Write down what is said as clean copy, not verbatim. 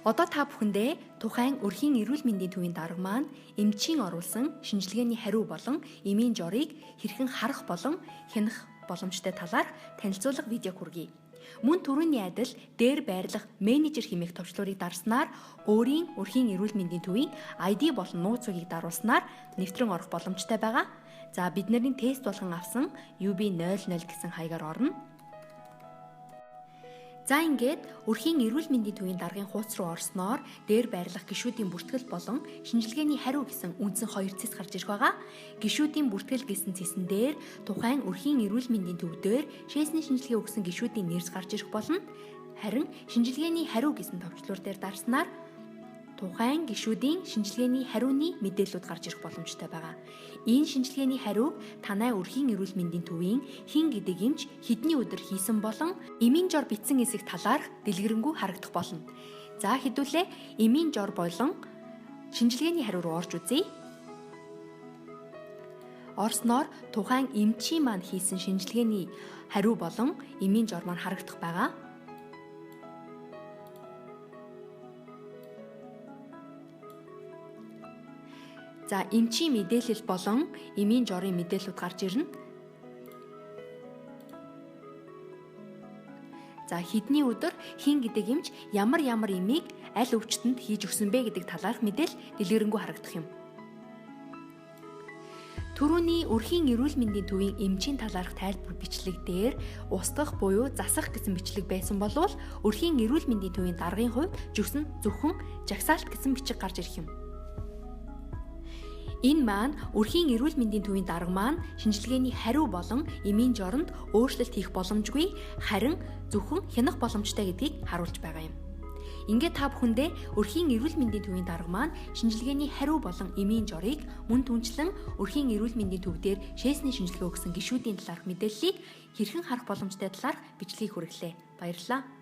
Одоо та бүхэндээ тухайн өрхийн эрүүл мэндийн төвийн дарга маань эмчийн оруулсан шинжилгээний хариу болон эмийн жорыг хэрхэн харах болон хянах боломжтой талаар танилцуулга видео хүргэе. Мөн түрүүний адил дээр байрлах менежер хэмээх товчлуурыг дарснаар өөрийн өрхийн эрүүл мэндийн төвийн ID болон нууцыг даруулснаар нэвтрэн орох боломжтой байгаа. За бид нарын тест болгон авсан UB00 гэсэн хаягаар орно. За ингээд өрхийн эрүүл мэндийн төвийн даргын хуудас руу орсноор дээр байрлах гишүүдийн бүртгэл болон шинжилгээний хариу гэсэн үндсэн 2 цэс гарч ирэх байгаа. Гишүүдийн бүртгэл гэсэн цэсэн дээр тухайн өрхийн эрүүл мэндийн төв дээр шээсний шинжилгээ өгсөн гишүүдийн нэрс гарч ирэх болно. Харин шинжилгээний хариу гэсэн товчлуур дээр дарснаар тухайн гишүүдийн шинжилгээний хариуны мэдээлэлүүд гарч ирэх боломжтой байгаа. Энэ шинжилгээний хариуг танай өрхийн эрүүл мэндийн төвийн хэн гэдэг эмч хэдний өдөр хийсэн болон эмийн жор бичсэн хэсэг талаарх дэлгэрэнгүй харагдах болно. За хэдүүлээ эмийн жор болон шинжилгээний хариу руу орж үзье. Орсноор тухайн эмчийн маань хийсэн шинжилгээний хариу болон эмийн жор маань харагдах байгаа. За эмчийн мэдээлэл болон эмийн жорын мэдээлэлүүд гарч ирнэ. За хэдний өдөр хэн гэдэг эмч ямар эмийг аль өвчтөнд хийж өгсөн бэ гэдэг талаарх мэдээлэл дэлгэрэнгүй харагдах юм. Түрүүний өрхийн эрүүл мэндийн төвийн эмчийн талаарх тайлбар бичлэг дээр устгах буюу засах гэсэн бичлэг байсан болвол өрхийн эрүүл мэндийн төвийн даргын хувьд зөвхөн жагсаалт гэсэн бичиг гарч ирэх юм. Энэ маань өрхийн эрүүл мэндийн төвийн дарга маань шинжилгээний хариу болон эмийн жоронд өөрчлөлт хийх боломжгүй, харин зөвхөн хянах боломжтой гэдгийг харуулж байгаа юм. Ингээд та бүхэндээ өрхийн эрүүл мэндийн төвийн дарга маань шинжилгээний хариу болон эмийн жорыг мөн түнчлэн өрхийн эрүүл мэндийн төв дээр шээсний шинжилгээ өгсөн гишүүдийн талаарх мэдээллийг хэрхэн харах боломжтой талаарх бичлэгийг хүргэлээ. Баярлалаа.